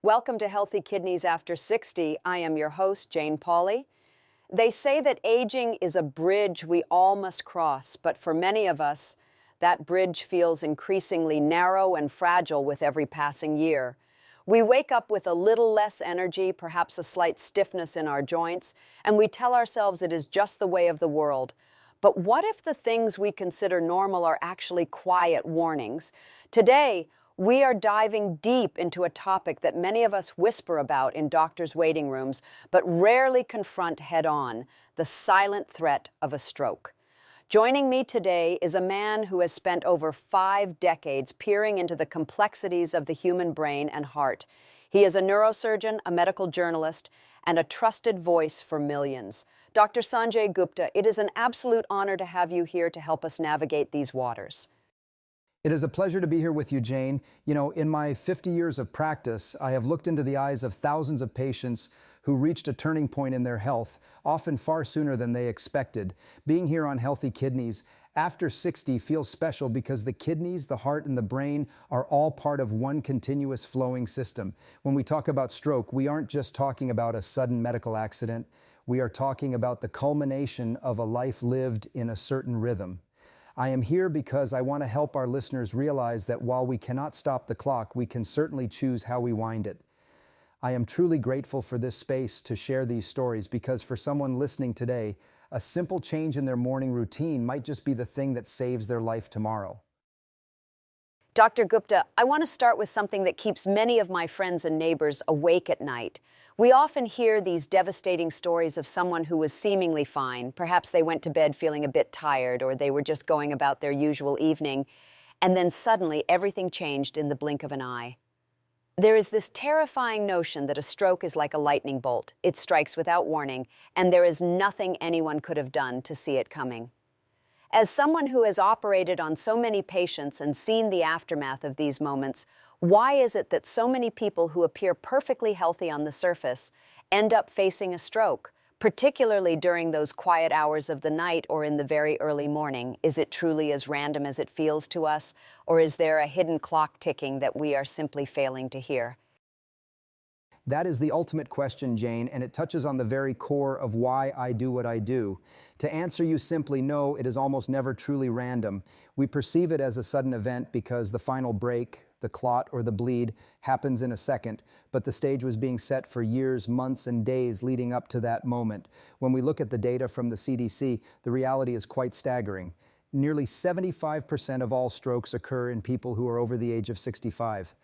Welcome to Healthy Kidneys After 60. I am your host, Jane Pauley. They say that aging is a bridge we all must cross, but for many of us, that bridge feels increasingly narrow and fragile with every passing year. We wake up with a little less energy, perhaps a slight stiffness in our joints, and we tell ourselves it is just the way of the world. But what if the things we consider normal are actually quiet warnings? Today, we are diving deep into a topic that many of us whisper about in doctors' waiting rooms, but rarely confront head-on: the silent threat of a stroke. Joining me today is a man who has spent over 5 decades peering into the complexities of the human brain and heart. He is a neurosurgeon, a medical journalist, and a trusted voice for millions. Dr. Sanjay Gupta, it is an absolute honor to have you here to help us navigate these waters. It is a pleasure to be here with you, Jane. In my 50 years of practice, I have looked into the eyes of thousands of patients who reached a turning point in their health, often far sooner than they expected. Being here on Healthy Kidneys after 60 feels special because the kidneys, the heart, and the brain are all part of one continuous flowing system. When we talk about stroke, we aren't just talking about a sudden medical accident. We are talking about the culmination of a life lived in a certain rhythm. I am here because I want to help our listeners realize that while we cannot stop the clock, we can certainly choose how we wind it. I am truly grateful for this space to share these stories because for someone listening today, a simple change in their morning routine might just be the thing that saves their life tomorrow. Dr. Gupta, I want to start with something that keeps many of my friends and neighbors awake at night. We often hear these devastating stories of someone who was seemingly fine. Perhaps they went to bed feeling a bit tired, or they were just going about their usual evening, and then suddenly everything changed in the blink of an eye. There is this terrifying notion that a stroke is like a lightning bolt. It strikes without warning, and there is nothing anyone could have done to see it coming. As someone who has operated on so many patients and seen the aftermath of these moments, why is it that so many people who appear perfectly healthy on the surface end up facing a stroke, particularly during those quiet hours of the night or in the very early morning? Is it truly as random as it feels to us, or is there a hidden clock ticking that we are simply failing to hear? That is the ultimate question, Jane, and it touches on the very core of why I do what I do. To answer you simply, no, it is almost never truly random. We perceive it as a sudden event because the final break, the clot or the bleed, happens in a second, but the stage was being set for years, months, and days leading up to that moment. When we look at the data from the CDC, the reality is quite staggering. Nearly 75% of all strokes occur in people who are over the age of 65.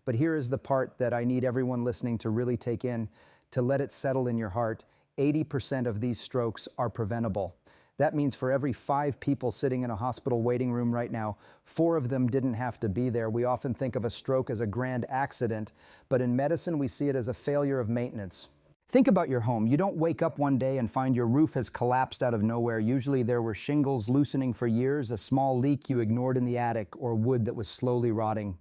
But here is the part that I need everyone listening to really take in, to let it settle in your heart. 80% of these strokes are preventable. That means for every 5 people sitting in a hospital waiting room right now, 4 of them didn't have to be there. We often think of a stroke as a grand accident, but in medicine we see it as a failure of maintenance. Think about your home. You don't wake up one day and find your roof has collapsed out of nowhere. Usually there were shingles loosening for years, a small leak you ignored in the attic, or wood that was slowly rotting.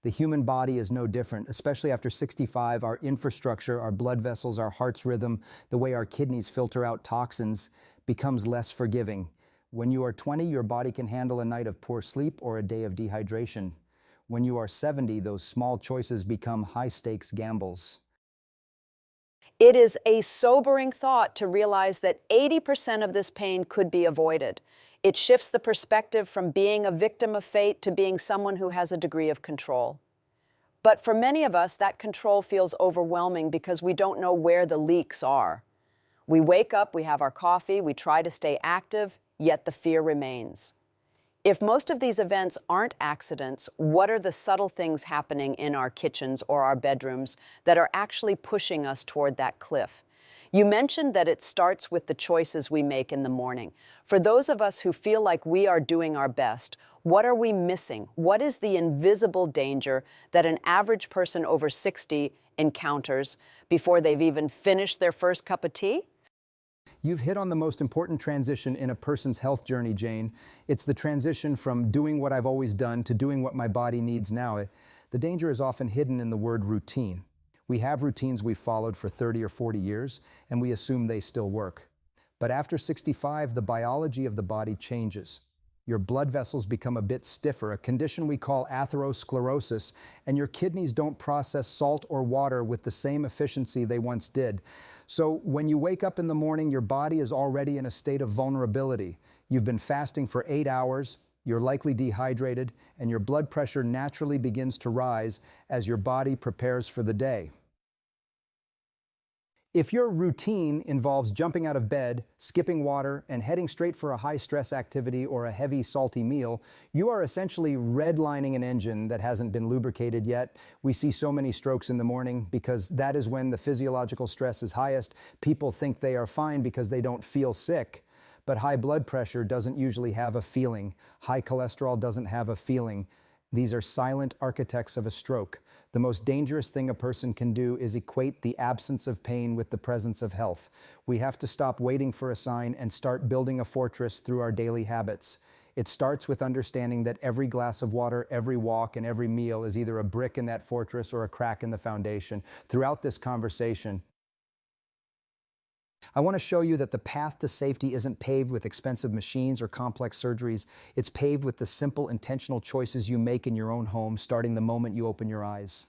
The human body is no different, especially after 65. Our infrastructure, our blood vessels, our heart's rhythm, the way our kidneys filter out toxins becomes less forgiving. When you are 20, your body can handle a night of poor sleep or a day of dehydration. When you are 70, those small choices become high-stakes gambles. It is a sobering thought to realize that 80% of this pain could be avoided. It shifts the perspective from being a victim of fate to being someone who has a degree of control. But for many of us, that control feels overwhelming because we don't know where the leaks are. We wake up, we have our coffee, we try to stay active, yet the fear remains. If most of these events aren't accidents, what are the subtle things happening in our kitchens or our bedrooms that are actually pushing us toward that cliff? You mentioned that it starts with the choices we make in the morning. For those of us who feel like we are doing our best, what are we missing? What is the invisible danger that an average person over 60 encounters before they've even finished their first cup of tea? You've hit on the most important transition in a person's health journey, Jane. It's the transition from doing what I've always done to doing what my body needs now. The danger is often hidden in the word routine. We have routines we've followed for 30 or 40 years, and we assume they still work. But after 65, the biology of the body changes. Your blood vessels become a bit stiffer, a condition we call atherosclerosis, and your kidneys don't process salt or water with the same efficiency they once did. So when you wake up in the morning, your body is already in a state of vulnerability. You've been fasting for 8 hours, you're likely dehydrated, and your blood pressure naturally begins to rise as your body prepares for the day. If your routine involves jumping out of bed, skipping water, and heading straight for a high-stress activity or a heavy, salty meal, you are essentially redlining an engine that hasn't been lubricated yet. We see so many strokes in the morning because that is when the physiological stress is highest. People think they are fine because they don't feel sick. But high blood pressure doesn't usually have a feeling. High cholesterol doesn't have a feeling. These are silent architects of a stroke. The most dangerous thing a person can do is equate the absence of pain with the presence of health. We have to stop waiting for a sign and start building a fortress through our daily habits. It starts with understanding that every glass of water, every walk, and every meal is either a brick in that fortress or a crack in the foundation. Throughout this conversation, I want to show you that the path to safety isn't paved with expensive machines or complex surgeries. It's paved with the simple, intentional choices you make in your own home, starting the moment you open your eyes.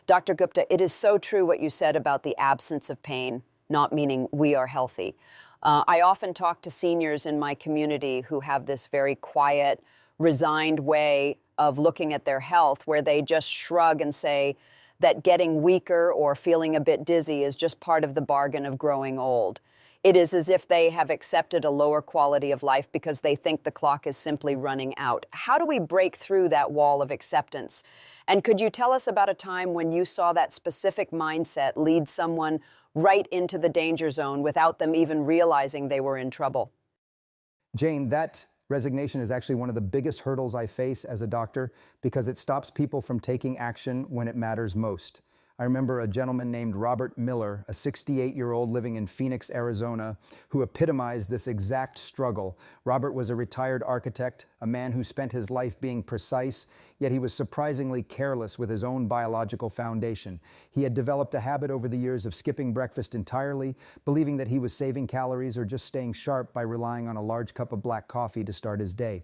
Dr. Gupta, it is so true what you said about the absence of pain, not meaning we are healthy. I often talk to seniors in my community who have this very quiet, resigned way of looking at their health, where they just shrug and say that getting weaker or feeling a bit dizzy is just part of the bargain of growing old. It is as if they have accepted a lower quality of life because they think the clock is simply running out. How do we break through that wall of acceptance? And could you tell us about a time when you saw that specific mindset lead someone right into the danger zone without them even realizing they were in trouble? Jane, that resignation is actually one of the biggest hurdles I face as a doctor because it stops people from taking action when it matters most. I remember a gentleman named Robert Miller, a 68-year-old living in Phoenix, Arizona, who epitomized this exact struggle. Robert was a retired architect, a man who spent his life being precise, yet he was surprisingly careless with his own biological foundation. He had developed a habit over the years of skipping breakfast entirely, believing that he was saving calories or just staying sharp by relying on a large cup of black coffee to start his day.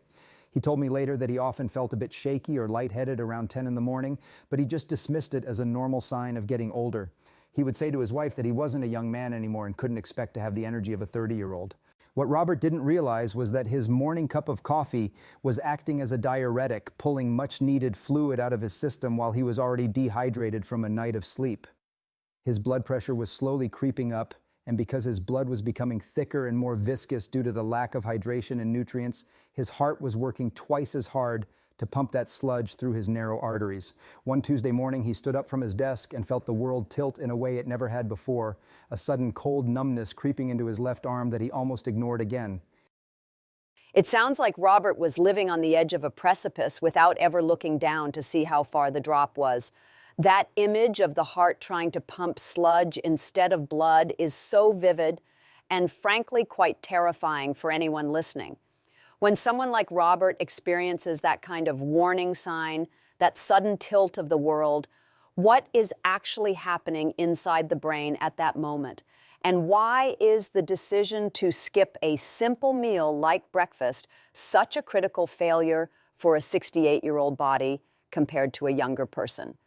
He told me later that he often felt a bit shaky or lightheaded around 10 in the morning, but he just dismissed it as a normal sign of getting older. He would say to his wife that he wasn't a young man anymore and couldn't expect to have the energy of a 30-year-old. What Robert didn't realize was that his morning cup of coffee was acting as a diuretic, pulling much-needed fluid out of his system while he was already dehydrated from a night of sleep. His blood pressure was slowly creeping up, and because his blood was becoming thicker and more viscous due to the lack of hydration and nutrients, his heart was working twice as hard to pump that sludge through his narrow arteries. One Tuesday morning, he stood up from his desk and felt the world tilt in a way it never had before, a sudden cold numbness creeping into his left arm that he almost ignored again. It sounds like Robert was living on the edge of a precipice without ever looking down to see how far the drop was. That image of the heart trying to pump sludge instead of blood is so vivid and frankly quite terrifying for anyone listening. When someone like Robert experiences that kind of warning sign, that sudden tilt of the world, what is actually happening inside the brain at that moment? And why is the decision to skip a simple meal like breakfast such a critical failure for a 68-year-old body compared to a younger person?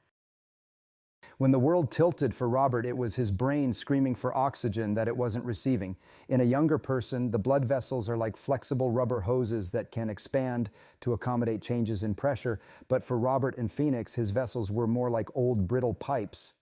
When the world tilted for Robert, it was his brain screaming for oxygen that it wasn't receiving. In a younger person, the blood vessels are like flexible rubber hoses that can expand to accommodate changes in pressure, but for Robert in Phoenix, his vessels were more like old brittle pipes.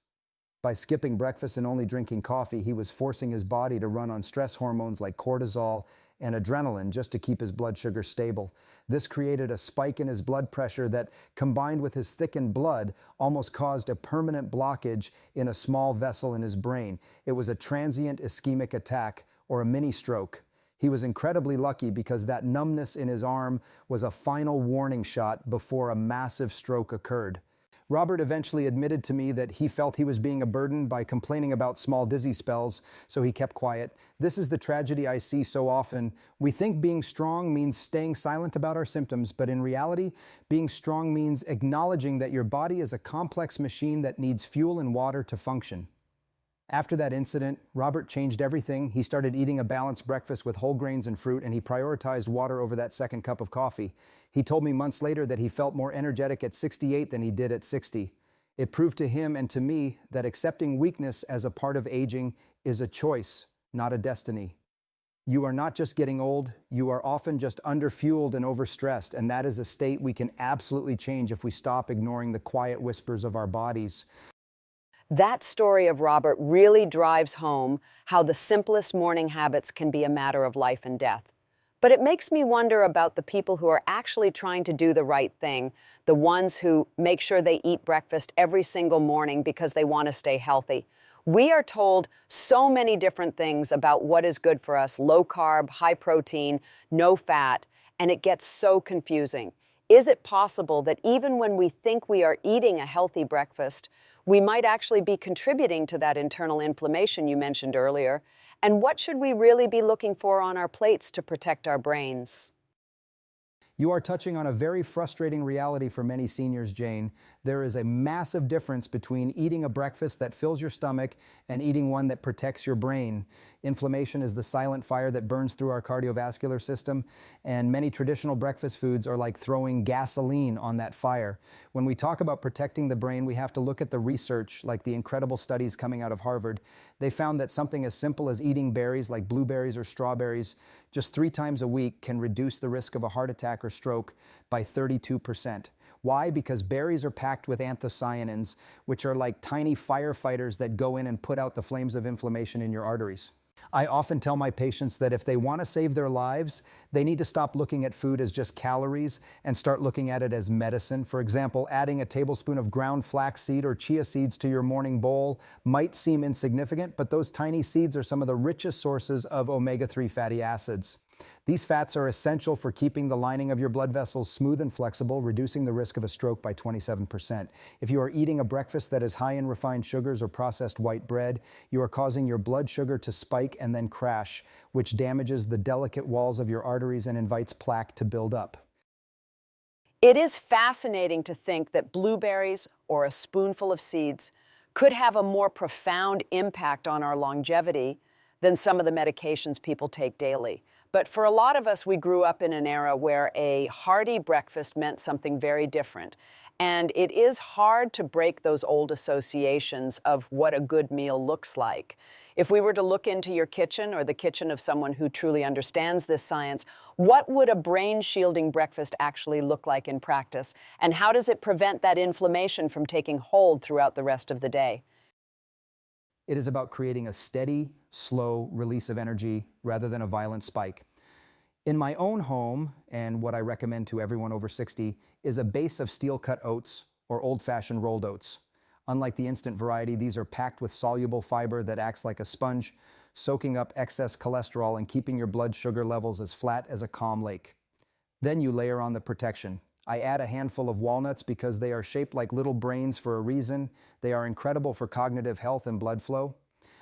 By skipping breakfast and only drinking coffee, he was forcing his body to run on stress hormones like cortisol and adrenaline just to keep his blood sugar stable. This created a spike in his blood pressure that, combined with his thickened blood, almost caused a permanent blockage in a small vessel in his brain. It was a transient ischemic attack, or a mini stroke. He was incredibly lucky because that numbness in his arm was a final warning shot before a massive stroke occurred. Robert eventually admitted to me that he felt he was being a burden by complaining about small dizzy spells, so he kept quiet. This is the tragedy I see so often. We think being strong means staying silent about our symptoms, but in reality, being strong means acknowledging that your body is a complex machine that needs fuel and water to function. After that incident, Robert changed everything. He started eating a balanced breakfast with whole grains and fruit, and he prioritized water over that second cup of coffee. He told me months later that he felt more energetic at 68 than he did at 60. It proved to him and to me that accepting weakness as a part of aging is a choice, not a destiny. You are not just getting old, you are often just underfueled and overstressed, and that is a state we can absolutely change if we stop ignoring the quiet whispers of our bodies. That story of Robert really drives home how the simplest morning habits can be a matter of life and death. But it makes me wonder about the people who are actually trying to do the right thing, the ones who make sure they eat breakfast every single morning because they want to stay healthy. We are told so many different things about what is good for us: low carb, high protein, no fat, and it gets so confusing. Is it possible that even when we think we are eating a healthy breakfast, we might actually be contributing to that internal inflammation you mentioned earlier? And what should we really be looking for on our plates to protect our brains? You are touching on a very frustrating reality for many seniors, Jane. There is a massive difference between eating a breakfast that fills your stomach and eating one that protects your brain. Inflammation is the silent fire that burns through our cardiovascular system, and many traditional breakfast foods are like throwing gasoline on that fire. When we talk about protecting the brain, we have to look at the research, like the incredible studies coming out of Harvard. They found that something as simple as eating berries like blueberries or strawberries just 3 times a week can reduce the risk of a heart attack or stroke by 32%. Why? Because berries are packed with anthocyanins, which are like tiny firefighters that go in and put out the flames of inflammation in your arteries. I often tell my patients that if they want to save their lives, they need to stop looking at food as just calories and start looking at it as medicine. For example, adding a tablespoon of ground flaxseed or chia seeds to your morning bowl might seem insignificant, but those tiny seeds are some of the richest sources of omega-3 fatty acids. These fats are essential for keeping the lining of your blood vessels smooth and flexible, reducing the risk of a stroke by 27%. If you are eating a breakfast that is high in refined sugars or processed white bread, you are causing your blood sugar to spike and then crash, which damages the delicate walls of your arteries and invites plaque to build up. It is fascinating to think that blueberries or a spoonful of seeds could have a more profound impact on our longevity than some of the medications people take daily. But for a lot of us, we grew up in an era where a hearty breakfast meant something very different. And it is hard to break those old associations of what a good meal looks like. If we were to look into your kitchen or the kitchen of someone who truly understands this science, what would a brain-shielding breakfast actually look like in practice? And how does it prevent that inflammation from taking hold throughout the rest of the day? It is about creating a steady, slow release of energy rather than a violent spike. In my own home, and what I recommend to everyone over 60, is a base of steel-cut oats or old-fashioned rolled oats. Unlike the instant variety, these are packed with soluble fiber that acts like a sponge, soaking up excess cholesterol and keeping your blood sugar levels as flat as a calm lake. Then you layer on the protection. I add a handful of walnuts because they are shaped like little brains for a reason. They are incredible for cognitive health and blood flow.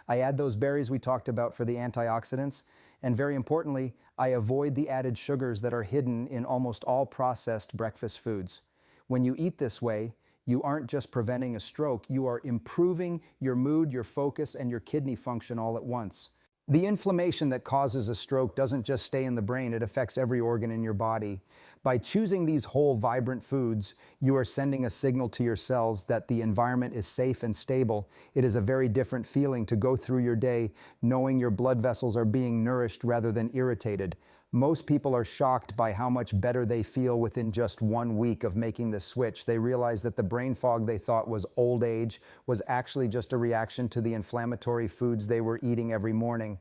I add those berries we talked about for the antioxidants. And very importantly, I avoid the added sugars that are hidden in almost all processed breakfast foods. When you eat this way, you aren't just preventing a stroke, you are improving your mood, your focus, and your kidney function all at once. The inflammation that causes a stroke doesn't just stay in the brain, it affects every organ in your body. By choosing these whole, vibrant foods, you are sending a signal to your cells that the environment is safe and stable. It is a very different feeling to go through your day knowing your blood vessels are being nourished rather than irritated. Most people are shocked by how much better they feel within just 1 week of making the switch. They realize that the brain fog they thought was old age was actually just a reaction to the inflammatory foods they were eating every morning.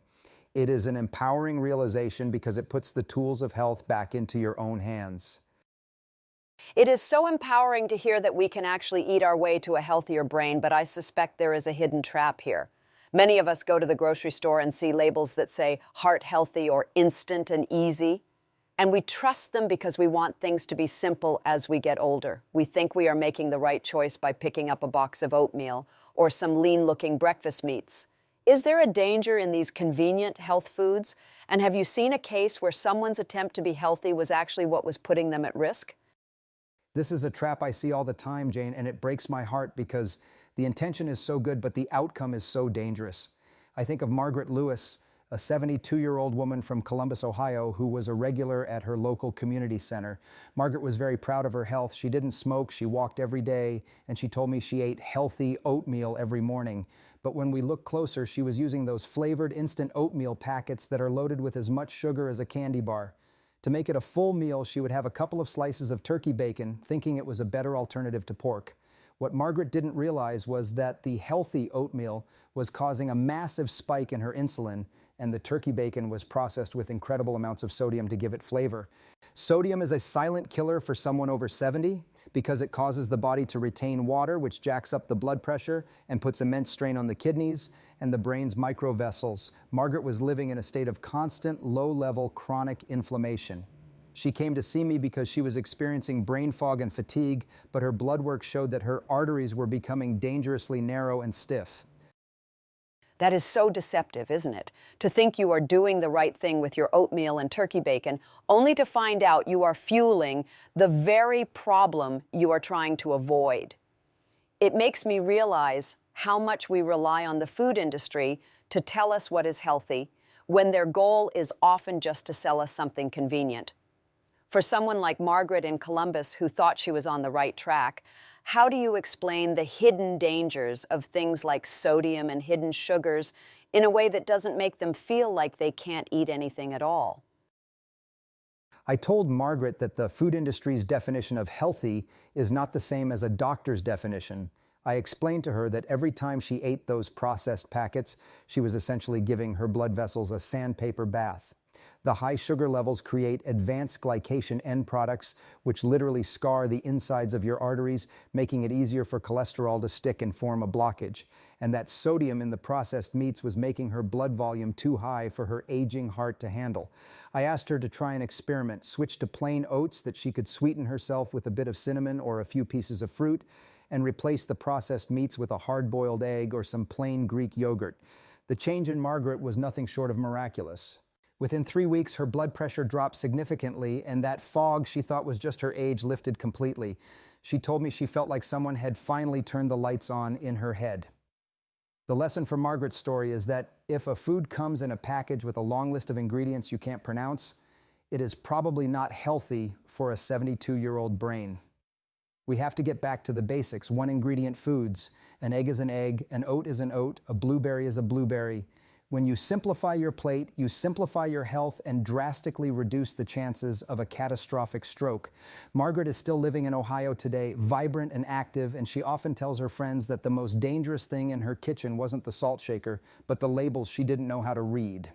It is an empowering realization because it puts the tools of health back into your own hands. It is so empowering to hear that we can actually eat our way to a healthier brain, but I suspect there is a hidden trap here. Many of us go to the grocery store and see labels that say heart healthy or instant and easy, and we trust them because we want things to be simple as we get older. We think we are making the right choice by picking up a box of oatmeal or some lean-looking breakfast meats. Is there a danger in these convenient health foods? And have you seen a case where someone's attempt to be healthy was actually what was putting them at risk? This is a trap I see all the time, Jane, and it breaks my heart because The intention is so good, but the outcome is so dangerous. I think of Margaret Lewis, a 72-year-old woman from Columbus, Ohio, who was a regular at her local community center. Margaret was very proud of her health. She didn't smoke, she walked every day, and she told me she ate healthy oatmeal every morning. But when we looked closer, she was using those flavored instant oatmeal packets that are loaded with as much sugar as a candy bar. To make it a full meal, she would have a couple of slices of turkey bacon, thinking it was a better alternative to pork. What Margaret didn't realize was that the healthy oatmeal was causing a massive spike in her insulin, and the turkey bacon was processed with incredible amounts of sodium to give it flavor. Sodium is a silent killer for someone over 70 because it causes the body to retain water, which jacks up the blood pressure and puts immense strain on the kidneys and the brain's microvessels. Margaret was living in a state of constant, low-level chronic inflammation. She came to see me because she was experiencing brain fog and fatigue, but her blood work showed that her arteries were becoming dangerously narrow and stiff. That is so deceptive, isn't it? To think you are doing the right thing with your oatmeal and turkey bacon, only to find out you are fueling the very problem you are trying to avoid. It makes me realize how much we rely on the food industry to tell us what is healthy, when their goal is often just to sell us something convenient. For someone like Margaret in Columbus, who thought she was on the right track, how do you explain the hidden dangers of things like sodium and hidden sugars in a way that doesn't make them feel like they can't eat anything at all? I told Margaret that the food industry's definition of healthy is not the same as a doctor's definition. I explained to her that every time she ate those processed packets, she was essentially giving her blood vessels a sandpaper bath. The high sugar levels create advanced glycation end products, which literally scar the insides of your arteries, making it easier for cholesterol to stick and form a blockage. And that sodium in the processed meats was making her blood volume too high for her aging heart to handle. I asked her to try an experiment, switch to plain oats that she could sweeten herself with a bit of cinnamon or a few pieces of fruit, and replace the processed meats with a hard-boiled egg or some plain Greek yogurt. The change in Margaret was nothing short of miraculous. Within 3 weeks, her blood pressure dropped significantly, and that fog she thought was just her age lifted completely. She told me she felt like someone had finally turned the lights on in her head. The lesson from Margaret's story is that if a food comes in a package with a long list of ingredients you can't pronounce, it is probably not healthy for a 72-year-old brain. We have to get back to the basics, one-ingredient foods. An egg is an egg, an oat is an oat, a blueberry is a blueberry. When you simplify your plate, you simplify your health and drastically reduce the chances of a catastrophic stroke. Margaret is still living in Ohio today, vibrant and active, and she often tells her friends that the most dangerous thing in her kitchen wasn't the salt shaker, but the labels she didn't know how to read.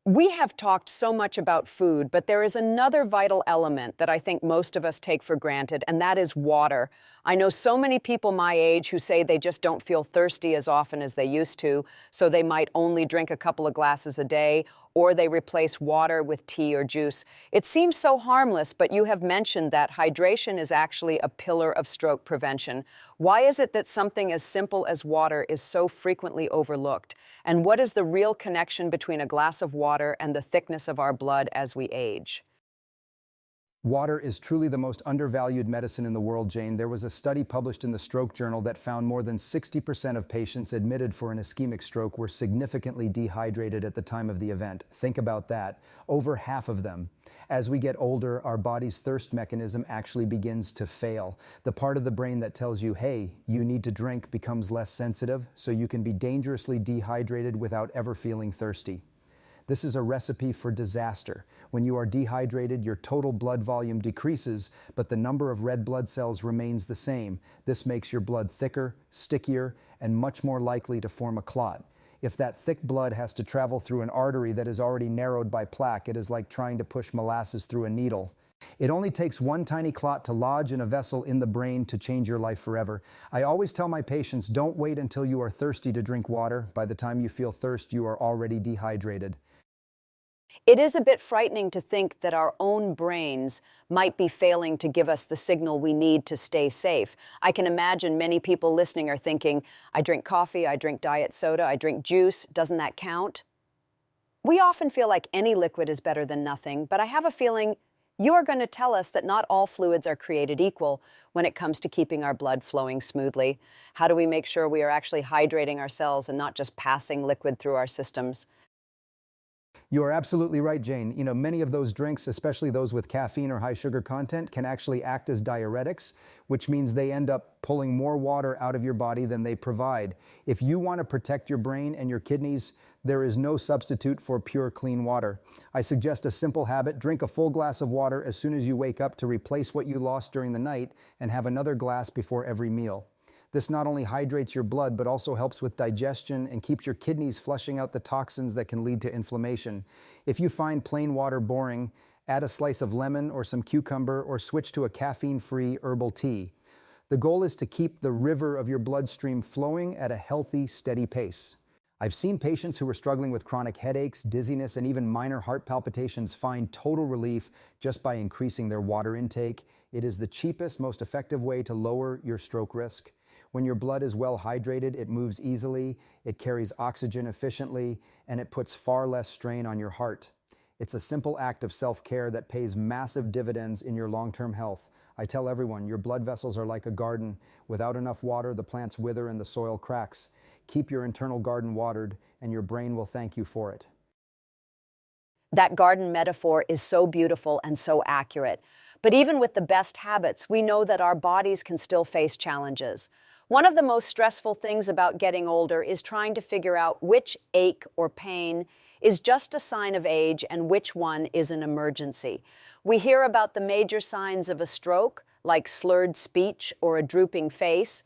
We have talked so much about food, but there is another vital element that I think most of us take for granted, and that is water. I know so many people my age who say they just don't feel thirsty as often as they used to, so they might only drink a couple of glasses a day, or they replace water with tea or juice. It seems so harmless, but you have mentioned that hydration is actually a pillar of stroke prevention. Why is it that something as simple as water is so frequently overlooked? And what is the real connection between a glass of water and the thickness of our blood as we age? Water is truly the most undervalued medicine in the world, Jane. There was a study published in the Stroke Journal that found more than 60% of patients admitted for an ischemic stroke were significantly dehydrated at the time of the event. Think about that. Over half of them. As we get older, our body's thirst mechanism actually begins to fail. The part of the brain that tells you, hey, you need to drink, becomes less sensitive, so you can be dangerously dehydrated without ever feeling thirsty. This is a recipe for disaster. When you are dehydrated, your total blood volume decreases, but the number of red blood cells remains the same. This makes your blood thicker, stickier, and much more likely to form a clot. If that thick blood has to travel through an artery that is already narrowed by plaque, it is like trying to push molasses through a needle. It only takes one tiny clot to lodge in a vessel in the brain to change your life forever. I always tell my patients, don't wait until you are thirsty to drink water. By the time you feel thirst, you are already dehydrated. It is a bit frightening to think that our own brains might be failing to give us the signal we need to stay safe. I can imagine many people listening are thinking, I drink coffee, I drink diet soda, I drink juice, doesn't that count? We often feel like any liquid is better than nothing, but I have a feeling You are going to tell us that not all fluids are created equal when it comes to keeping our blood flowing smoothly. How do we make sure we are actually hydrating our cells and not just passing liquid through our systems? You are absolutely right, Jane. Many of those drinks, especially those with caffeine or high sugar content, can actually act as diuretics, which means they end up pulling more water out of your body than they provide. If you want to protect your brain and your kidneys, there is no substitute for pure, clean water. I suggest a simple habit: drink a full glass of water as soon as you wake up to replace what you lost during the night, and have another glass before every meal. This not only hydrates your blood, but also helps with digestion and keeps your kidneys flushing out the toxins that can lead to inflammation. If you find plain water boring, add a slice of lemon or some cucumber, or switch to a caffeine-free herbal tea. The goal is to keep the river of your bloodstream flowing at a healthy, steady pace. I've seen patients who were struggling with chronic headaches, dizziness, and even minor heart palpitations find total relief just by increasing their water intake. It is the cheapest, most effective way to lower your stroke risk. When your blood is well hydrated, it moves easily, it carries oxygen efficiently, and it puts far less strain on your heart. It's a simple act of self-care that pays massive dividends in your long-term health. I tell everyone, your blood vessels are like a garden. Without enough water, the plants wither and the soil cracks. Keep your internal garden watered, and your brain will thank you for it. That garden metaphor is so beautiful and so accurate. But even with the best habits, we know that our bodies can still face challenges. One of the most stressful things about getting older is trying to figure out which ache or pain is just a sign of age and which one is an emergency. We hear about the major signs of a stroke, like slurred speech or a drooping face,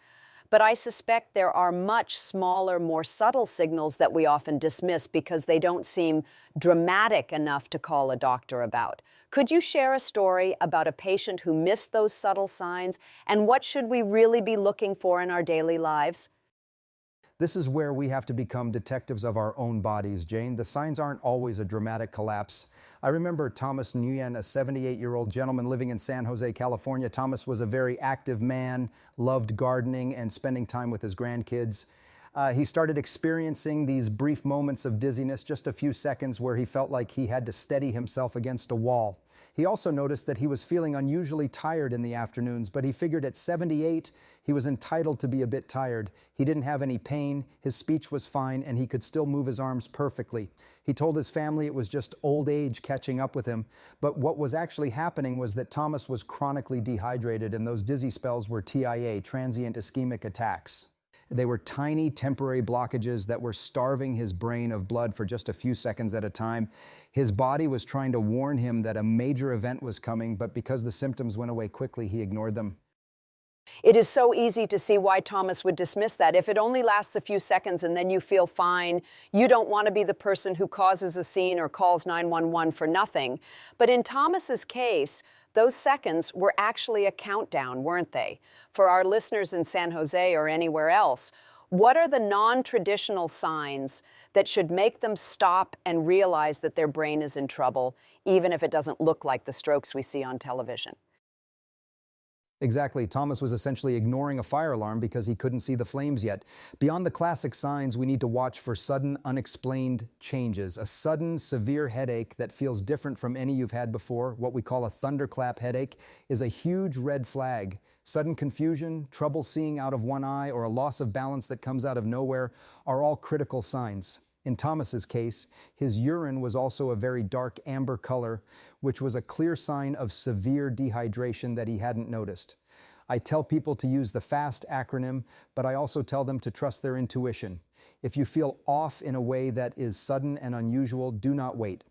but I suspect there are much smaller, more subtle signals that we often dismiss because they don't seem dramatic enough to call a doctor about. Could you share a story about a patient who missed those subtle signs, and what should we really be looking for in our daily lives? This is where we have to become detectives of our own bodies, Jane. The signs aren't always a dramatic collapse. I remember Thomas Nguyen, a 78-year-old gentleman living in San Jose, California. Thomas was a very active man, loved gardening and spending time with his grandkids. He started experiencing these brief moments of dizziness, just a few seconds where he felt like he had to steady himself against a wall. He also noticed that he was feeling unusually tired in the afternoons, but he figured at 78, he was entitled to be a bit tired. He didn't have any pain, his speech was fine, and he could still move his arms perfectly. He told his family it was just old age catching up with him, but what was actually happening was that Thomas was chronically dehydrated, and those dizzy spells were TIA, transient ischemic attacks. They were tiny temporary blockages that were starving his brain of blood for just a few seconds at a time. His body was trying to warn him that a major event was coming, but because the symptoms went away quickly, he ignored them. It is so easy to see why Thomas would dismiss that. If it only lasts a few seconds and then you feel fine, you don't want to be the person who causes a scene or calls 911 for nothing. But in Thomas's case, those seconds were actually a countdown, weren't they? For our listeners in San Jose or anywhere else, what are the non-traditional signs that should make them stop and realize that their brain is in trouble, even if it doesn't look like the strokes we see on television? Exactly. Thomas was essentially ignoring a fire alarm because he couldn't see the flames yet. Beyond the classic signs, we need to watch for sudden, unexplained changes. A sudden, severe headache that feels different from any you've had before, what we call a thunderclap headache, is a huge red flag. Sudden confusion, trouble seeing out of one eye, or a loss of balance that comes out of nowhere are all critical signs. In Thomas's case, his urine was also a very dark amber color, which was a clear sign of severe dehydration that he hadn't noticed. I tell people to use the FAST acronym, but I also tell them to trust their intuition. If you feel off in a way that is sudden and unusual, do not wait.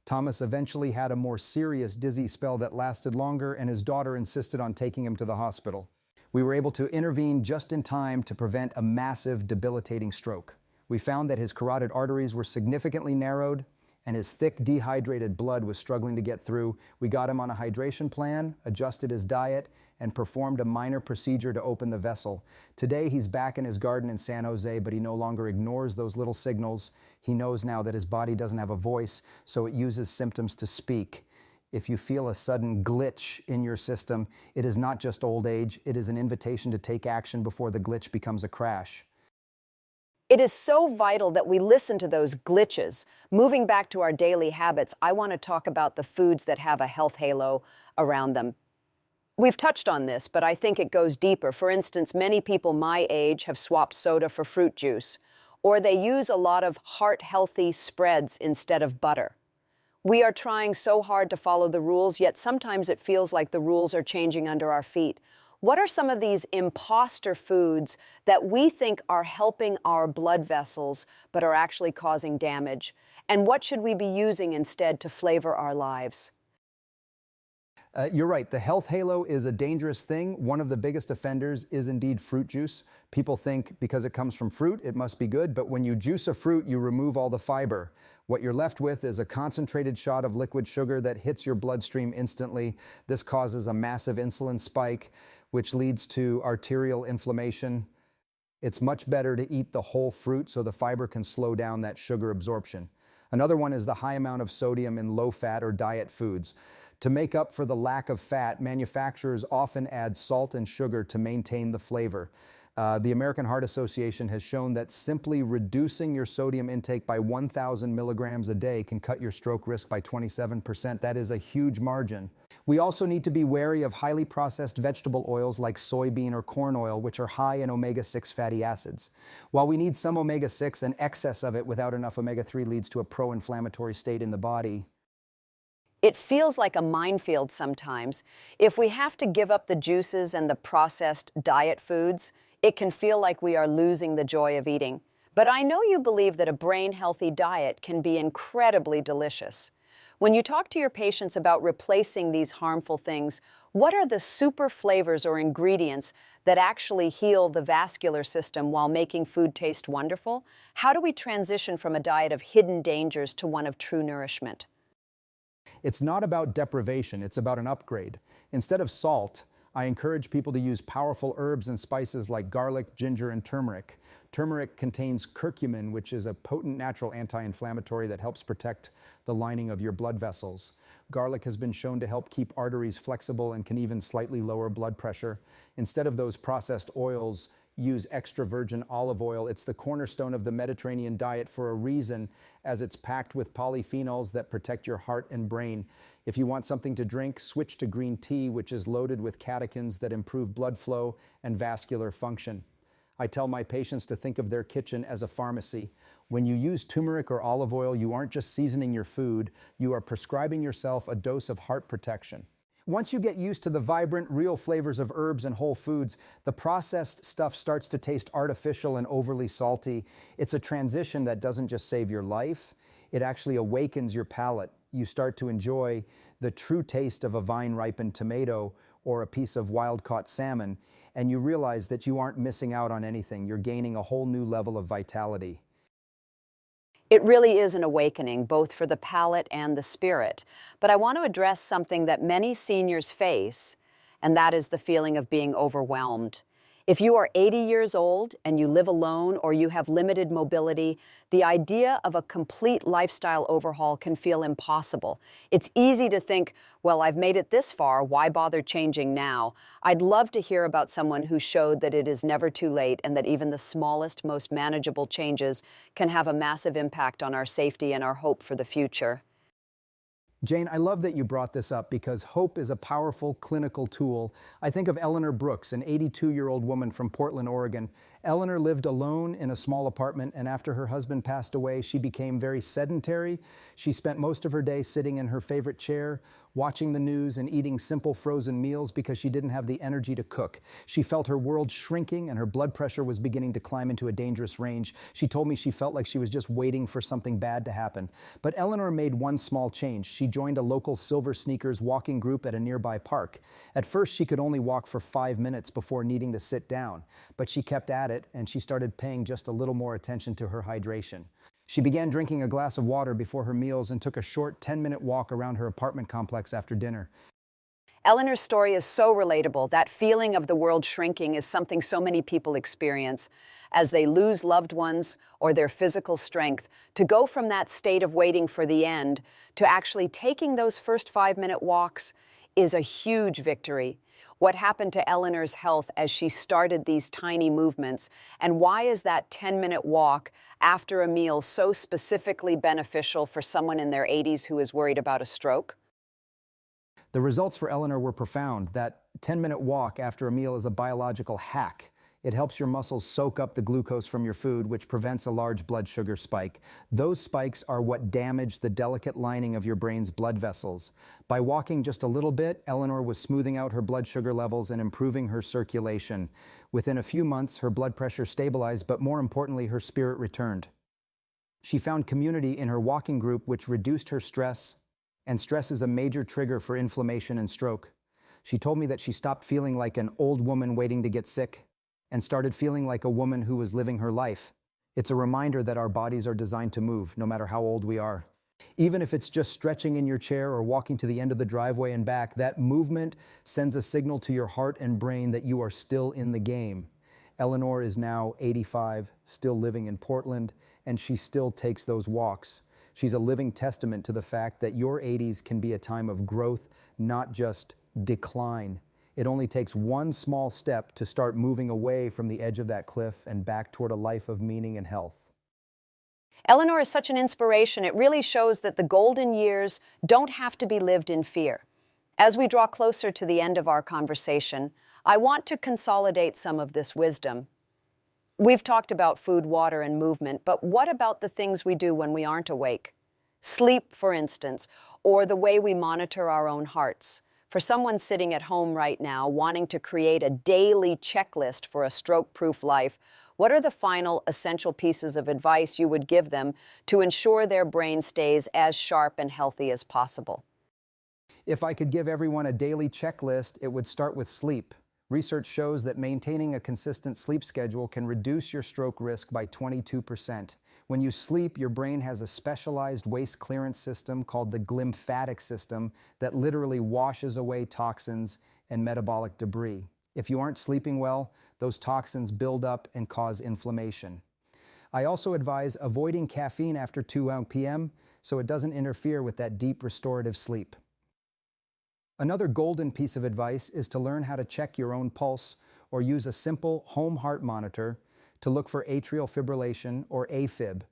Thomas eventually had a more serious dizzy spell that lasted longer, and his daughter insisted on taking him to the hospital. We were able to intervene just in time to prevent a massive, debilitating stroke. We found that his carotid arteries were significantly narrowed, and his thick, dehydrated blood was struggling to get through. We got him on a hydration plan, adjusted his diet, and performed a minor procedure to open the vessel. Today, he's back in his garden in San Jose, but he no longer ignores those little signals. He knows now that his body doesn't have a voice, so it uses symptoms to speak. If you feel a sudden glitch in your system, it is not just old age, it is an invitation to take action before the glitch becomes a crash. It is so vital that we listen to those glitches. Moving back to our daily habits, I want to talk about the foods that have a health halo around them. We've touched on this, but I think it goes deeper. For instance, many people my age have swapped soda for fruit juice, or they use a lot of heart-healthy spreads instead of butter. We are trying so hard to follow the rules, yet sometimes it feels like the rules are changing under our feet. What are some of these imposter foods that we think are helping our blood vessels but are actually causing damage? And what should we be using instead to flavor our lives? You're right. The health halo is a dangerous thing. One of the biggest offenders is indeed fruit juice. People think because it comes from fruit, it must be good. But when you juice a fruit, you remove all the fiber. What you're left with is a concentrated shot of liquid sugar that hits your bloodstream instantly. This causes a massive insulin spike, which leads to arterial inflammation. It's much better to eat the whole fruit so the fiber can slow down that sugar absorption. Another one is the high amount of sodium in low-fat or diet foods. To make up for the lack of fat, manufacturers often add salt and sugar to maintain the flavor. The American Heart Association has shown that simply reducing your sodium intake by 1,000 milligrams a day can cut your stroke risk by 27%. That is a huge margin. We also need to be wary of highly processed vegetable oils like soybean or corn oil, which are high in omega-6 fatty acids. While we need some omega-6, an excess of it without enough omega-3 leads to a pro-inflammatory state in the body. It feels like a minefield sometimes. If we have to give up the juices and the processed diet foods, it can feel like we are losing the joy of eating. But I know you believe that a brain-healthy diet can be incredibly delicious. When you talk to your patients about replacing these harmful things, what are the super flavors or ingredients that actually heal the vascular system while making food taste wonderful? How do we transition from a diet of hidden dangers to one of true nourishment? It's not about deprivation, it's about an upgrade. Instead of salt, I encourage people to use powerful herbs and spices like garlic, ginger, and turmeric. Turmeric contains curcumin, which is a potent natural anti-inflammatory that helps protect the lining of your blood vessels. Garlic has been shown to help keep arteries flexible and can even slightly lower blood pressure. Instead of those processed oils, use extra virgin olive oil. It's the cornerstone of the Mediterranean diet for a reason, as it's packed with polyphenols that protect your heart and brain. If you want something to drink, switch to green tea, which is loaded with catechins that improve blood flow and vascular function. I tell my patients to think of their kitchen as a pharmacy. When you use turmeric or olive oil, you aren't just seasoning your food, you are prescribing yourself a dose of heart protection. Once you get used to the vibrant, real flavors of herbs and whole foods, the processed stuff starts to taste artificial and overly salty. It's a transition that doesn't just save your life, it actually awakens your palate. You start to enjoy the true taste of a vine-ripened tomato or a piece of wild-caught salmon, and you realize that you aren't missing out on anything. You're gaining a whole new level of vitality. It really is an awakening, both for the palate and the spirit. But I want to address something that many seniors face, and that is the feeling of being overwhelmed. If you are 80 years old and you live alone or you have limited mobility, the idea of a complete lifestyle overhaul can feel impossible. It's easy to think, well, I've made it this far, why bother changing now? I'd love to hear about someone who showed that it is never too late and that even the smallest, most manageable changes can have a massive impact on our safety and our hope for the future. Jane, I love that you brought this up because hope is a powerful clinical tool. I think of Eleanor Brooks, an 82-year-old woman from Portland, Oregon. Eleanor lived alone in a small apartment, and after her husband passed away, she became very sedentary. She spent most of her day sitting in her favorite chair, watching the news and eating simple frozen meals because she didn't have the energy to cook. She felt her world shrinking and her blood pressure was beginning to climb into a dangerous range. She told me she felt like she was just waiting for something bad to happen. But Eleanor made one small change. She joined a local Silver Sneakers walking group at a nearby park. At first, she could only walk for 5 minutes before needing to sit down, but she kept at it and she started paying just a little more attention to her hydration. She began drinking a glass of water before her meals and took a short 10-minute walk around her apartment complex after dinner. Eleanor's story is so relatable. That feeling of the world shrinking is something so many people experience as they lose loved ones or their physical strength. To go from that state of waiting for the end to actually taking those first 5-minute walks is a huge victory. What happened to Eleanor's health as she started these tiny movements? And why is that 10-minute walk after a meal so specifically beneficial for someone in their 80s who is worried about a stroke? The results for Eleanor were profound. That 10-minute walk after a meal is a biological hack. It helps your muscles soak up the glucose from your food, which prevents a large blood sugar spike. Those spikes are what damage the delicate lining of your brain's blood vessels. By walking just a little bit, Eleanor was smoothing out her blood sugar levels and improving her circulation. Within a few months, her blood pressure stabilized, but more importantly, her spirit returned. She found community in her walking group, which reduced her stress, and stress is a major trigger for inflammation and stroke. She told me that she stopped feeling like an old woman waiting to get sick and started feeling like a woman who was living her life. It's a reminder that our bodies are designed to move, no matter how old we are. Even if it's just stretching in your chair or walking to the end of the driveway and back, that movement sends a signal to your heart and brain that you are still in the game. Eleanor is now 85, still living in Portland, and she still takes those walks. She's a living testament to the fact that your 80s can be a time of growth, not just decline. It only takes one small step to start moving away from the edge of that cliff and back toward a life of meaning and health. Eleanor is such an inspiration. It really shows that the golden years don't have to be lived in fear. As we draw closer to the end of our conversation, I want to consolidate some of this wisdom. We've talked about food, water, and movement, but what about the things we do when we aren't awake? Sleep, for instance, or the way we monitor our own hearts. For someone sitting at home right now wanting to create a daily checklist for a stroke-proof life, what are the final essential pieces of advice you would give them to ensure their brain stays as sharp and healthy as possible? If I could give everyone a daily checklist, it would start with sleep. Research shows that maintaining a consistent sleep schedule can reduce your stroke risk by 22%. When you sleep, your brain has a specialized waste clearance system called the glymphatic system that literally washes away toxins and metabolic debris. If you aren't sleeping well, those toxins build up and cause inflammation. I also advise avoiding caffeine after 2 p.m. so it doesn't interfere with that deep restorative sleep. Another golden piece of advice is to learn how to check your own pulse or use a simple home heart monitor to look for atrial fibrillation or AFib.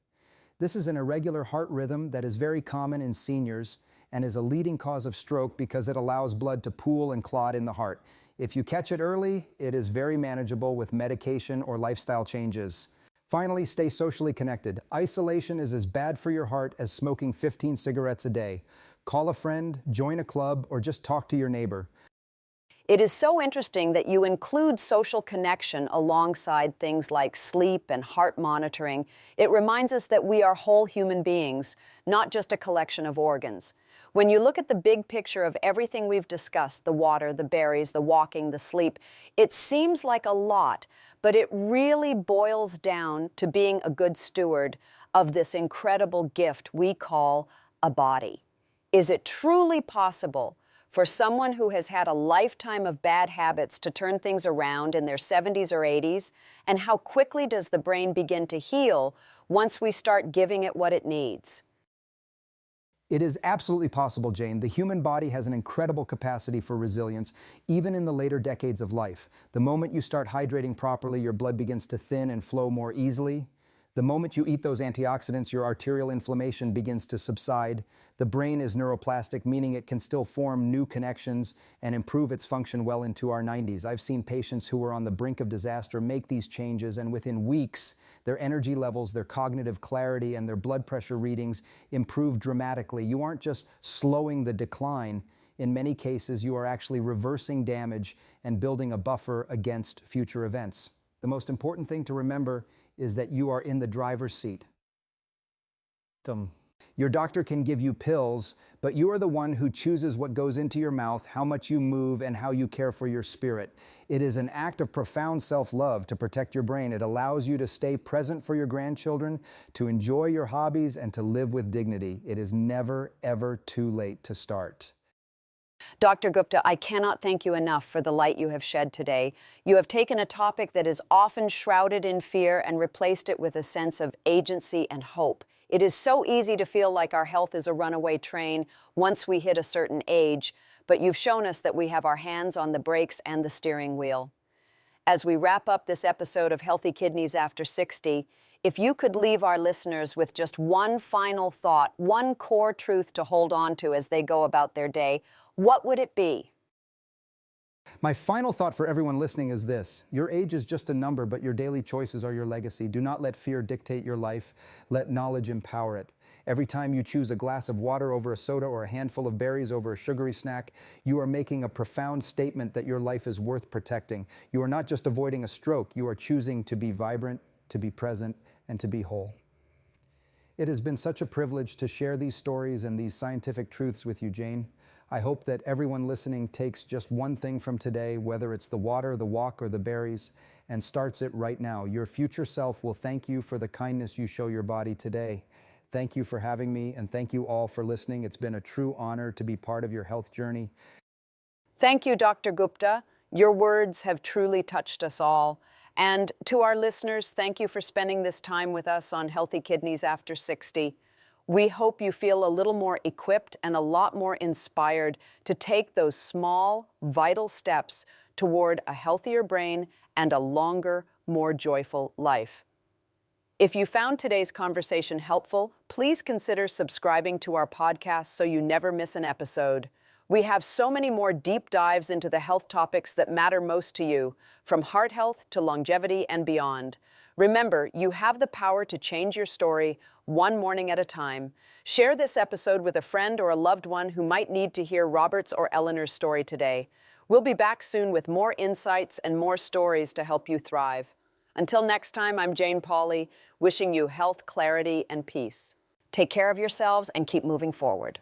This is an irregular heart rhythm that is very common in seniors and is a leading cause of stroke because it allows blood to pool and clot in the heart. If you catch it early, it is very manageable with medication or lifestyle changes. Finally, stay socially connected. Isolation is as bad for your heart as smoking 15 cigarettes a day. Call a friend, join a club, or just talk to your neighbor. It is so interesting that you include social connection alongside things like sleep and heart monitoring. It reminds us that we are whole human beings, not just a collection of organs. When you look at the big picture of everything we've discussed, the water, the berries, the walking, the sleep, it seems like a lot, but it really boils down to being a good steward of this incredible gift we call a body. Is it truly possible for someone who has had a lifetime of bad habits to turn things around in their 70s or 80s? And how quickly does the brain begin to heal once we start giving it what it needs? It is absolutely possible, Jane. The human body has an incredible capacity for resilience, even in the later decades of life. The moment you start hydrating properly, your blood begins to thin and flow more easily. The moment you eat those antioxidants, your arterial inflammation begins to subside. The brain is neuroplastic, meaning it can still form new connections and improve its function well into our 90s. I've seen patients who were on the brink of disaster make these changes, and within weeks, their energy levels, their cognitive clarity, and their blood pressure readings improve dramatically. You aren't just slowing the decline. In many cases, you are actually reversing damage and building a buffer against future events. The most important thing to remember is that you are in the driver's seat. Your doctor can give you pills, but you are the one who chooses what goes into your mouth, how much you move, and how you care for your spirit. It is an act of profound self-love to protect your brain. It allows you to stay present for your grandchildren, to enjoy your hobbies, and to live with dignity. It is never, ever too late to start. Dr. Gupta, I cannot thank you enough for the light you have shed today. You have taken a topic that is often shrouded in fear and replaced it with a sense of agency and hope. It is so easy to feel like our health is a runaway train once we hit a certain age, but you've shown us that we have our hands on the brakes and the steering wheel. As we wrap up this episode of Healthy Kidneys After 60, if you could leave our listeners with just one final thought, one core truth to hold on to as they go about their day, what would it be? My final thought for everyone listening is this: your age is just a number, but your daily choices are your legacy. Do not let fear dictate your life. Let knowledge empower it. Every time you choose a glass of water over a soda or a handful of berries over a sugary snack, you are making a profound statement that your life is worth protecting. You are not just avoiding a stroke, you are choosing to be vibrant, to be present, and to be whole. It has been such a privilege to share these stories and these scientific truths with you, Jane. I hope that everyone listening takes just one thing from today, whether it's the water, the walk, or the berries, and starts it right now. Your future self will thank you for the kindness you show your body today. Thank you for having me, and thank you all for listening. It's been a true honor to be part of your health journey. Thank you, Dr. Gupta. Your words have truly touched us all. And to our listeners, thank you for spending this time with us on Healthy Kidneys After 60. We hope you feel a little more equipped and a lot more inspired to take those small, vital steps toward a healthier brain and a longer, more joyful life. If you found today's conversation helpful, please consider subscribing to our podcast so you never miss an episode. We have so many more deep dives into the health topics that matter most to you, from heart health to longevity and beyond. Remember, you have the power to change your story one morning at a time. Share this episode with a friend or a loved one who might need to hear Robert's or Eleanor's story today. We'll be back soon with more insights and more stories to help you thrive. Until next time, I'm Jane Pauley, wishing you health, clarity, and peace. Take care of yourselves and keep moving forward.